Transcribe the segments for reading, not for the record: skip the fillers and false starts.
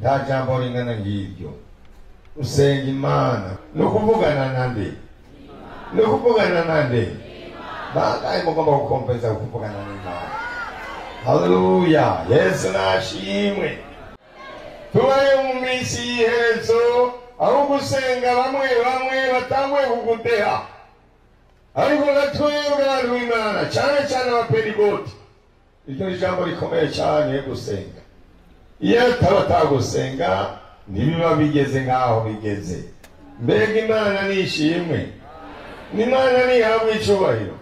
nta jambo ringana ng'iryo. Usenga Imana no kuvugana nande, no kuvugana nande. Bangahe mugomba gukompenza kuvugana n'Imana. Haleluya, Yesu nashimwe. Tubaye mu minsi y'iherezo aho gusenga bamwe batanguye kugudeha, ariko natwebwe abantu b'Imana cyane cyane abapentegoti, iryo ni ijambo rikomeye cyane gusenga. Iyo atagusenga ntibiba bigeze nk'aho bigeze. Mbega Imana nishimwe, n'Imana nihabwe icyubahiro.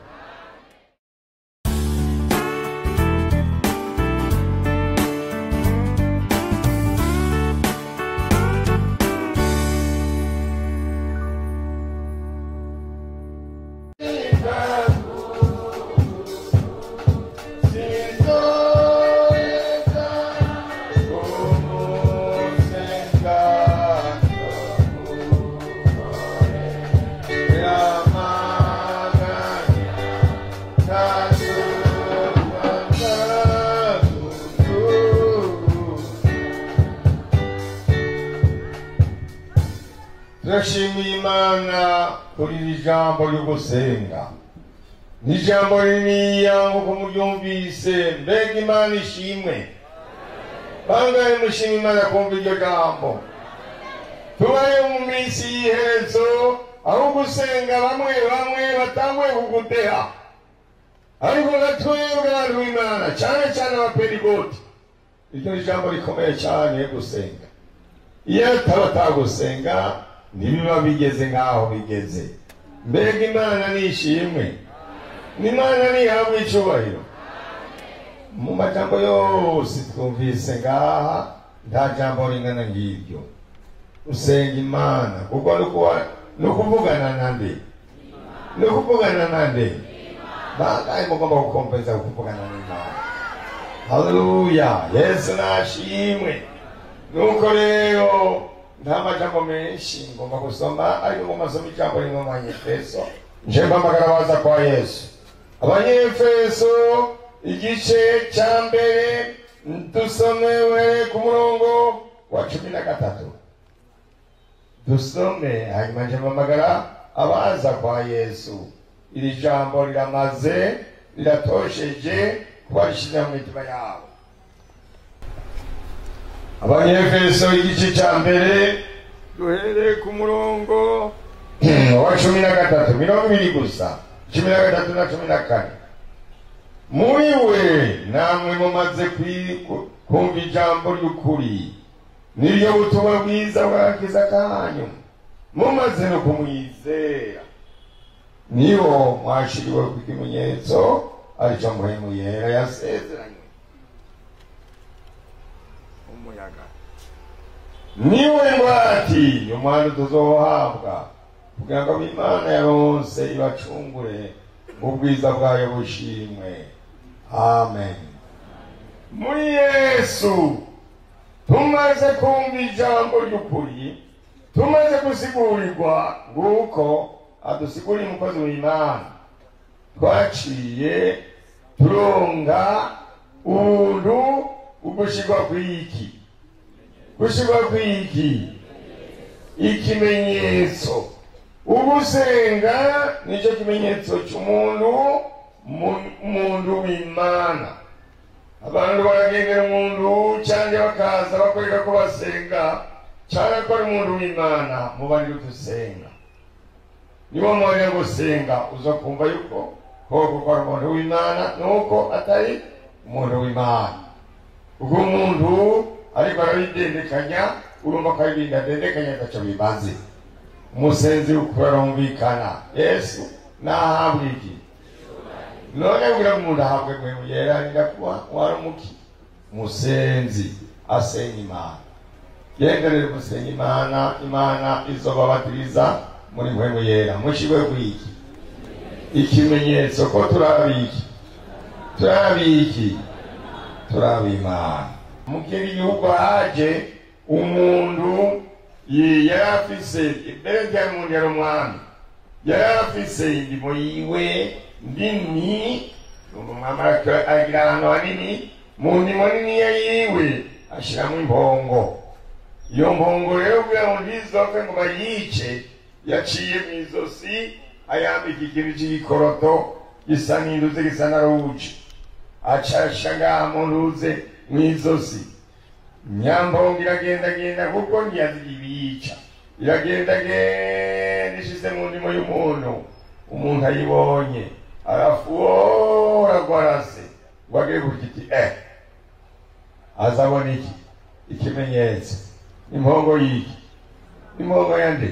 Turashimira Imana kuri iri jambo ryo gusenga. Ni jambo rininiya nk'uko muryumvise. Mbega Imana ishimwe. Bangahe mushima Imana kumva iryo jambo. Tubaye mu minsi y'iherezo aho gusenga bamwe batanguye kugudeha, ariko natwebwe abantu b'Imana cyane cyane abapentegoti, iryo ni ijambo rikomeye cyane gusenga. Iyo atagusenga ntibiba bigeze nk'aho bigeze. Mbega Imana nishimwe, n'Imana nihabwe icyubahiro. Mu majambo yose twumvise ngaha nta jambo ringana ng'iryo. Usenga Imana kuko no kuvugana nande, no kuvugana nande. Bangahe mugomba gukompenza kuvugana n'Imana. Haleluya, Yesu nashimwe. Nuko rero nta majambo menshi ngomba gusoma, ariko ngomba gusoma ijambo rimwe mu Banyefeso. Nje mpamagara baza kwa Yesu. Abanyefeso igice cya mbere dusomewe ku murongo wa 13. Dusome hanyuma nje mpamagara abaza kwa Yesu. Iri jambo riramaze riratosheje kubarishira mu mitima yabo. Abanyefeso igice cya mbere duhere ku murongo wa 13, mirongo ibiri gusa, 13 na 14. Muri we namwe mumaze kumva ijambo ry'ukuri, niryo butumwa bwiza bw'agakiza kanyu, mumaze no kumwizera. Niho mwashiriwe ku kimenyetso aricyo Mpwemu Yera yasezeranye. Umuyaga niwe ngwati umwana tuzohabwa, kugira ngo Imana yaronse ibacungure mu bwiza bwayo bushimwe. Amen. Muri Yesu tumaze kumva ijambo ry'ukuri, tumaze gusigurirwa nguko adusiguriye umukozi w'Imana, twaciye turonga ubuntu ugushirwa kw'iki, gushirwa kw'iki ikimenyetso. Ugusenga nicyo kimenyetso cy'umuntu w'Imana. Abantu baragendera umuntu cyangwa bakaza bakorera ko basenga cyangwa ko ari umuntu w'Imana, mubandi dusenga. Niba mwanya gusenga uza kumva yuko ko ari umuntu w'Imana nuko atari umuntu w'Imana. Ubwo umuntu ariko arabidendekanya, urumva ko arabidendekanya gaca bibaze. Umusenzi ukurarumvikana. Yesu nahabwe iki? None kugira umuntu ahabwe Mpwemu Yera ndakuba warumuki musenzi asenga Imana. Yengerere gusenga Imana, Imana izobabatiriza muri Mpwemu Yera. Mushibwe kwiki ikimenyetso ko turabiki, turabimana. Mukiri gihugu haje umuntu yarafise imbere y'umuntu yari umwami, yarafise indimo yiwe nini, umwami agira ahantu hanini, mu ndimo nini yiwe ashiramo impongo. iyo mpongo rero kugira ngo ntizopfe ngo bayice yaciye mu izosi ayambika ikintu cy'igikoroto gisa n'induze gisa na ruje acasha ngaha mu ntuze mu izosi. Nyampongo iragendagenda kuko ntiyazi ibiyica, iragendagenda ishize mu ndimo y'umuntu. Umuntu ayibonye arafuora rwarase ngo agere ku giti azabona iki ikimenyetso. Impongo yiki impongo yande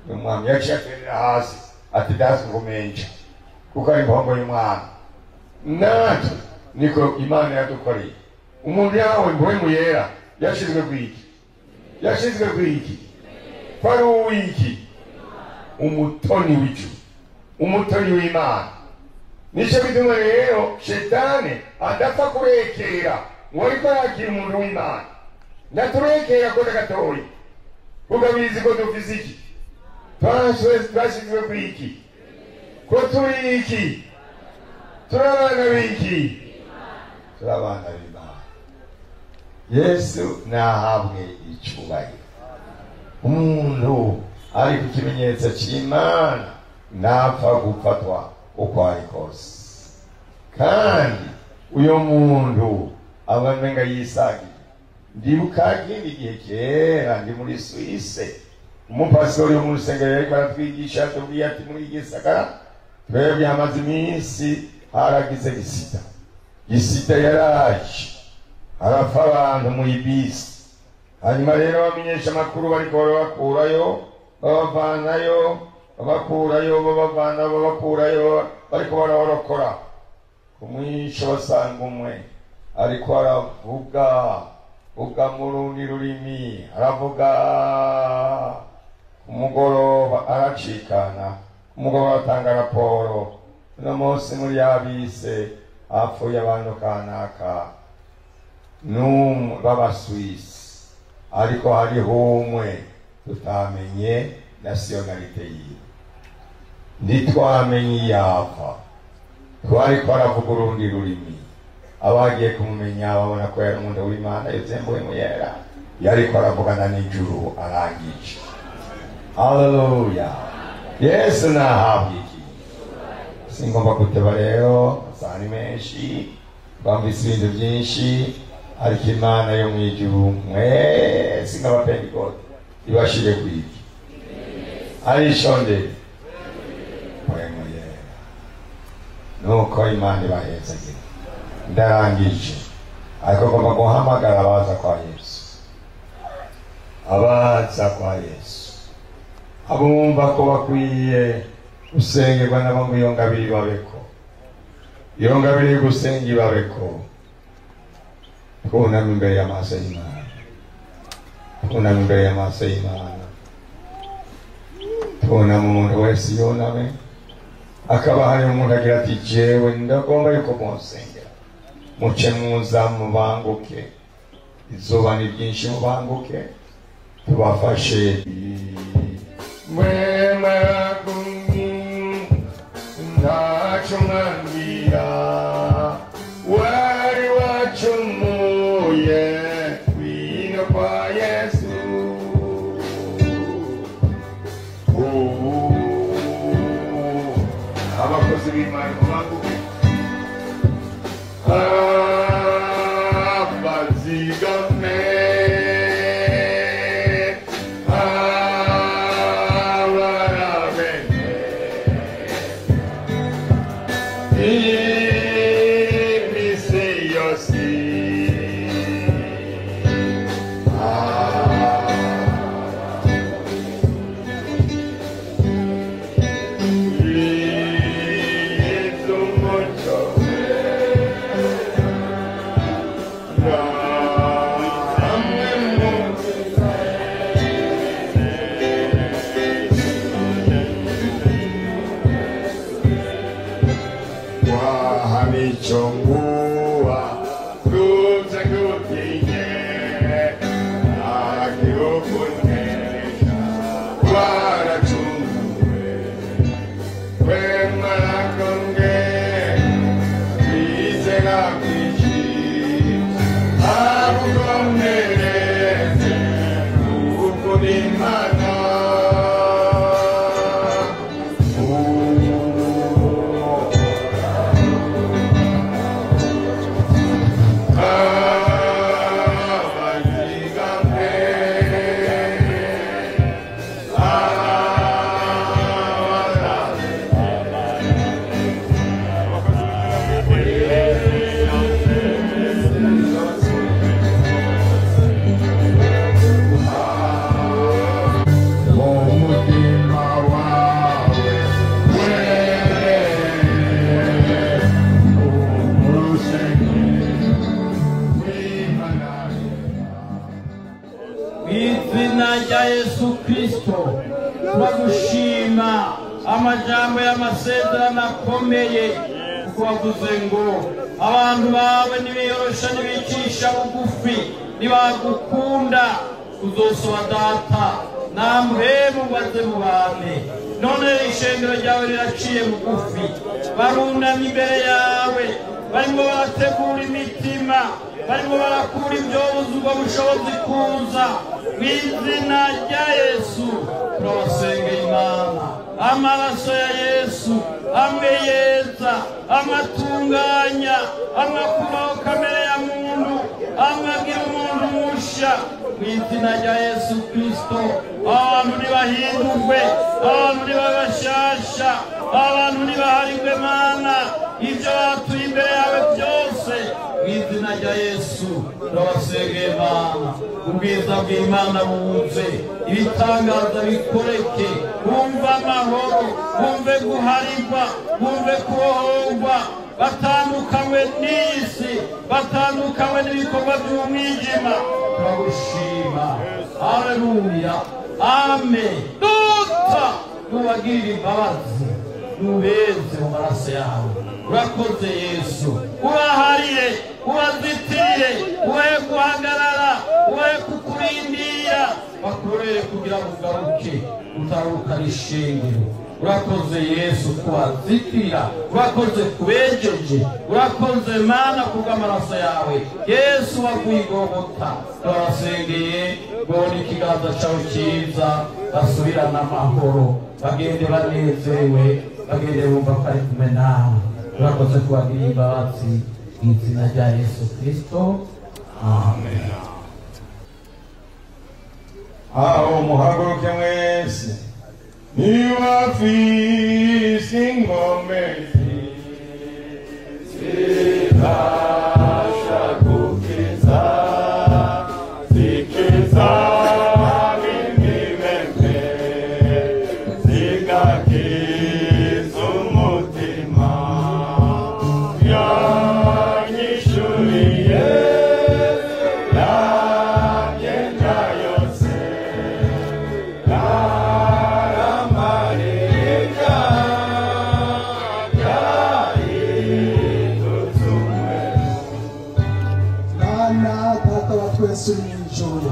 umwami yaciye aterera hasi ati dasi ngumenja kuko ari impongo y'umwami. Natwe niko Imana yadukoreye. Umuntu yawe mpwemu yera yashizwe kwiki, yashizwe kwiki kwari uwiki umutoni w'ijuru, umutoni w'Imana. Nico bituma rero shetani adapfa kurekera ngo ariko yakira umuntu w'Imana. Ndaturekera ko gatoyi ugabizi ko dufise iki twashizwe kwiki ko turi iki turabana biki turabana b'Imana. Yesu nahabwe icyubahiro. Umuntu ari ku kimenyetso cy'Imana napfa gufatwa uko ari kose, kandi uyo muntu abamenga yisagi. Ndibuka kindi gihe kera ndi muri Suisse, umupastori wo mu rusengero yariko aratwigisha atubwiye ati muri Gisagara twebwe hamaze iminsi haragize gisita yaraje harapfa abantu mu ibisi. Hanyuma rero bamenyesha amakuru bariko babakurayo babavanayo babakurayo babavana babakurayo bariko barabarokora. Kumwisho basanga umwe ariko aravuga mu rundi rurimi, aravuga umugoroba aracikana, umugoroba atanga raporo. Uno munsi muri abise hapfuye abantu kanaka n'umwe b'Abaswisi, ariko hariho umwe tutamenye nationalite yiwe, ntitwamenye iyava, twariko aravuga urundi rurimi. Abagiye kumumenya babona ko yari umuntu w'Imana yezembuwe mu yera, yariko aravugana n'ijuru arangije. Haleluya! Yesu nahabwe iki. Singomba kuteba rero, asani menshi bambise ibintu byinshi, ariko Imana yo mu ijuru mwese nk'abapentekote ibashire kwiki arishonde mu yera. Nuko Imana ibahezagira. Ndarangije, ariko ngomba guhamagara abaza kwa Yesu, abaza kwa Yesu, abumva ko bakwiye gusengerwa nabo ngo iyo ngabire babeko, iyo ngabire gusenga ibabeko. Twuname imbere y'amaso y'Imana, twuname imbere y'amaso y'Imana, twuname umuntu wese yuname. Akaba hari umuntu agira ati jewe ndagomba yuko monsengera, muce muza mubanguke, izuba ni byinshi mubanguke tubafashe. Mwemera kumwe ntacyo mwambwira, wari wacumuye wino kwa Yesu. Abakozi b'Imana mubanguke, abazigame abarabene imise yose izina rya Yesu Kristo turagushima amajambo y'amasezerano akomeye kuko wavuze ngo abantu bawe nibiyorosha nibicisha bugufi nibagukunda uzosoba data namhemu baze mubane none ishengero ryawe riraciye bugufi barunamye imbere yawe barimo barategura imitima barimo barakura ibyobuzi ubwo bushobozi kuza mu izina rya Yesu turabasengera Imana amaraso ya Yesu amwe yeza amatunganya amakuraho kamere ya muntu amagira umuntu musha mu izina rya Yesu Kristo abantu nibahindurwe abantu nibabashasha abantu nibaharirwe Mana ibyo batuye imbere yawe byose mu izina rya Yesu turabasengera Mana ubwiza bw'Imana buze ibitangaza bikoreke bumva amahoro bumve guharirwa bumve kubohorwa batandukanywe n'isi batandukanywe n'ibikorwa by'umwijima turagushima haleluya amen duta nubagirira imbabazi nubeze mu maraso yawe urakoze Yesu ubaharire ubazitire ubahe guhagarara ubahe kukurindira bakurorere kugira ngo ugaruke utarukana ishengero urakoze Yesu kubazitira urakoze kubejeje urakoze Mana kubw'amaraso yawe Yesu waguye Igogota turabasengeye bone ikiganza cyawe cyiza basubirana amahoro bagende banezerewe bagende bumva ko ari kumwe nawe urakoze kubagirira imbabazi mu izina rya Yesu Kristo amen. Aho muhaguruke mwese niba afise inkomezi zibasha gukiza zikiza n'imibembe zigakiza umutima yanyishuriye yagenda yose aramarika yahindutse Mana data wa twese uri mw'ijuru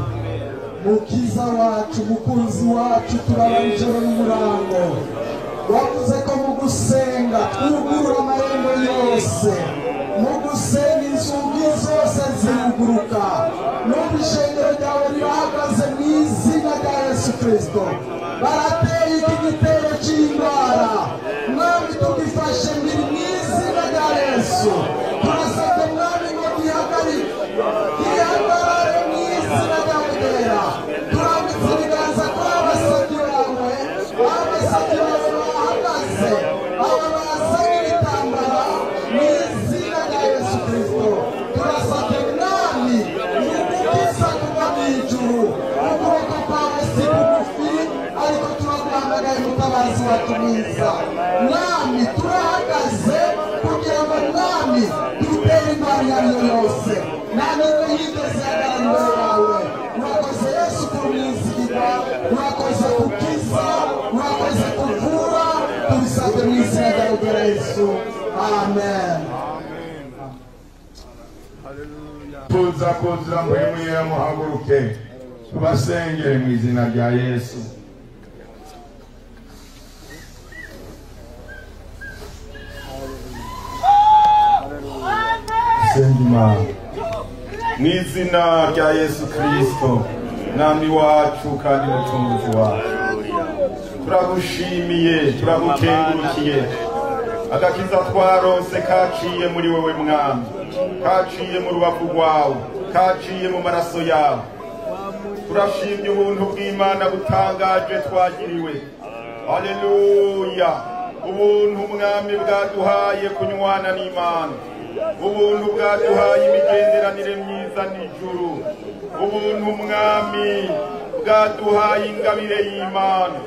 mukiza wacu mukunzi wacu turaba ijoro n'umurango wavuze ko mu gusenga twugurura amarembo yose mu gusenga inzugi zose ziruguruka n'ubu ishengero ryawe rirahagaze mu izina rya Yesu Kristo barateye iki gitero cy'indwara mwami tugifashe mbiri mu izina rya Yesu turasabye mwami ngo gihagarare mu izina ryawe ryera turambitse ibiganza kuri abasabyi bawe abasabyi bawe bahagaze aba bazanye ibitambara mu izina rya Yesu Kristo turasabye mwami umukiza kuva mu ijuru ukuboko kwawe si bugufi ariko turaguhamagaye mutabazi wacu mwiza mwami turahagaze kugira ngo mwami dutere indwara iyo ari yo yose nta n'imwe yigeze ihagarara imbere yawe urakoze Yesu kumwizigirwa urakoze gukiza urakoze kuvura tubisabye mu izina ryawe ryera Yesu amen. tuza kuzura muri mwira muhaguruke tubasengere mu izina rya Yesu. Sengimana mu izina rya Yesu Kristo mwami wacu kandi mucunguzi wacu turagushimiye turagukengurukiye agakiza twaronse kaciye muri wowe mwami kaciye mu rubavu rwawe kaciye mu maraso yawe turashimye ubuntu bw'Imana butangaje twagiriwe haleluya ubuntu mwami bwaduhaye kunywana n'Imana ubuntu bwaduhaye imigenderanire myiza n'ijuru ubuntu mwami bwaduhaye ingabire y'Imana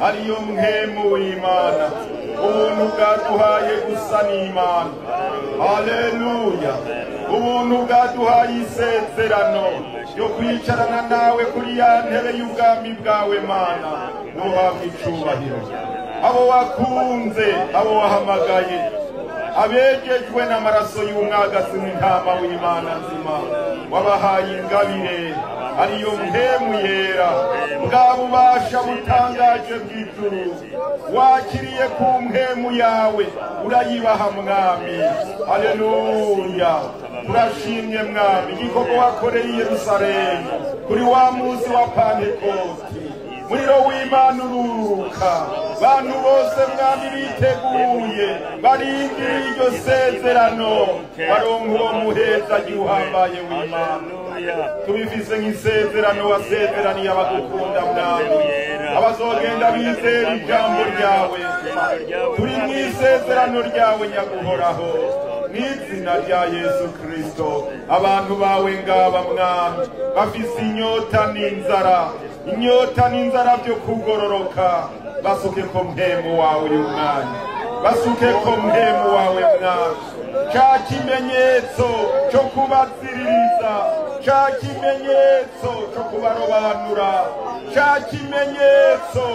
ariyo mpemu w'Imana ubuntu bwaduhaye gusa n'Imana haleluya. Ubuntu bwaduhaye isezerano yo kwicarana nawe kuri ya ntebe y'ubwami bwawe Mana, nuhabwa icubahiro. Abo wakunze, abo wahamagaye, abegejwe n'amaraso y'umwagazi n'intama w'Imana nzima, wabahaye ingabire ariyo mpemu yera, bwa bubasha butangaje bw'ijuru, wakiriye ku mpemu yawe urayibaha Mwami. Haleluya. Turashimye Mwami igikorwa wakoreye i Yerusalemu kuri wa munsi wa Pentekoti. Muriro w'Imana ururuka, bantu bose Mwami biteguye barindiriye iryo sezerano, baronka uwo muheza giuhambaye w'Imana. Tubifise nk'isezerano wasezeraniye abagukunda Mwami, abazogenda bizera ijambo ryawe. Turi mw'isezerano ryawe nyaguhoraho, n'izina rya Yesu Kristo. Abantu bawe ngaba Mwami, bafise inyota n'inzara byo kugororoka, basuke ko mpemu wawe uyu mwanya, basuke ko mpemu wawe Mwami. Ca kimenyetso cyo kubaziririza, ca kimenyetso cyo kubarobanura, ca kimenyetso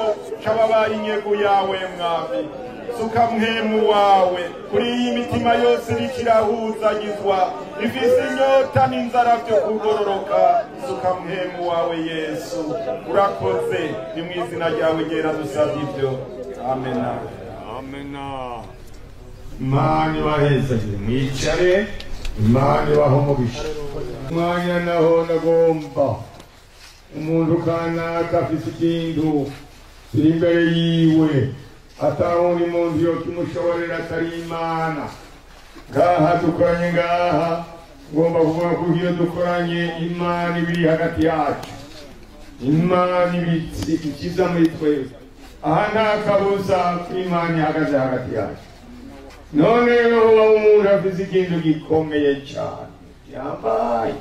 c'ababaye inyego yawe Mwami. Suka mpemu wawe kuri iyi mitima yose irikirahuzagizwa, ifise inyota n'inzara byo kugororoka. Suka mpemu wawe Yesu, urakoze. Ni mu izina ryawe ryera dusabye ibyo, amena. Imana ibahezagire, mwicare. Imana ibahe umugisha. Umwanya naho nagomba umuntu kanaka afise ikintu kiri imbere yiwe, atawundi muntu yokimushoborera atari Imana. Ngaha dukoranye, ngaha ngomba kuvuga ko iyo dukoranye Imana ibiri hagati yacu, Imana ikiza muri twese. Aha nta kabuza ko Imana ihagaze hagati yacu. None rero umuntu afise ikintu gikomeye cyane yambaye,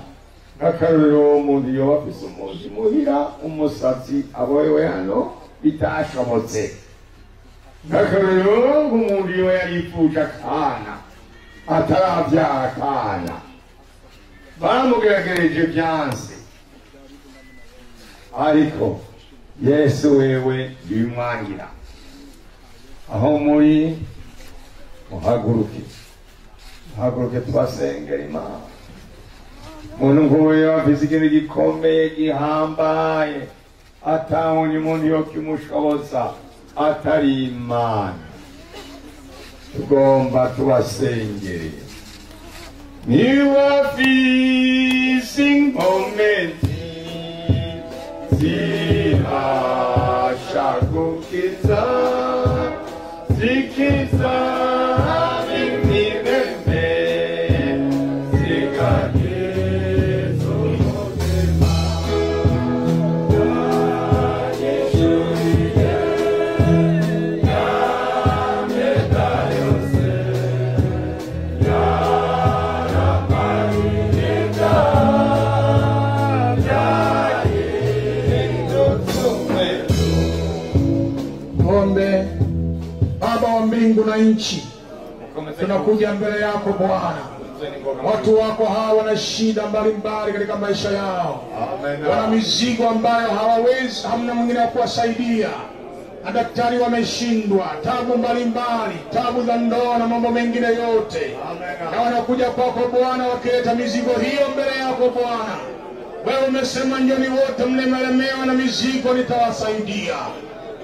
nk'akarorero umuntu yoba afise umuntu imuhira umusatsi abohewe hano bitashobotse. Nk'akarorero umuntu yoba yaripfuje akana ataravyara akana, bamugeragereje vyanse, ariko Yesu wewe bimwangira. Aho muri muhaguruke tubasengera Imana. Umuntu nk'uyo afise ikintu gikomeye gihambaye, atawundi muntu yokimushoboza atari Imana. Tugomba tubasengere. Niba afise inkomezi zibasha gukiza, zikiza imirembe, zikagiza umutima yanyishuye yameta yose, yaramariza byahindutse umweru. Ng'ombe Baba wa mbingu na nchi, tunakuja mbele yako Bwana. Watu wako hawa wana shida mbalimbali katika maisha yao, wana mizigo ambayo hawawezi, hamna mwingine wa kuwasaidia. Madaktari wameshindwa, tabu mbalimbali, tabu za ndoa na mambo mengine yote, na wanakuja kwako Bwana wakileta mizigo hiyo mbele yako Bwana. Wewe umesema njoni wote mlemelemewa na mizigo nitawasaidia.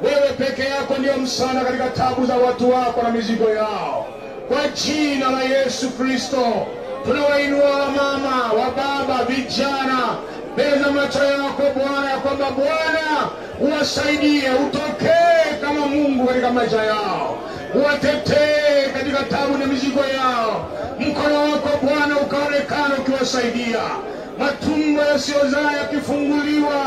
Wewe peke yako ndio msaada katika tabu za watu wako na mizigo yao. Kwa jina la Yesu Kristo tunawainua mama, wa baba, vijana mbele za macho yako Bwana, ya kwamba Bwana uwasaidie, utokee kama Mungu katika maisha yao, uwatetee katika tabu na mizigo yao. Mkono wako Bwana ukaonekana ukiwasaidia, matumbo yasiyozaa yakifunguliwa,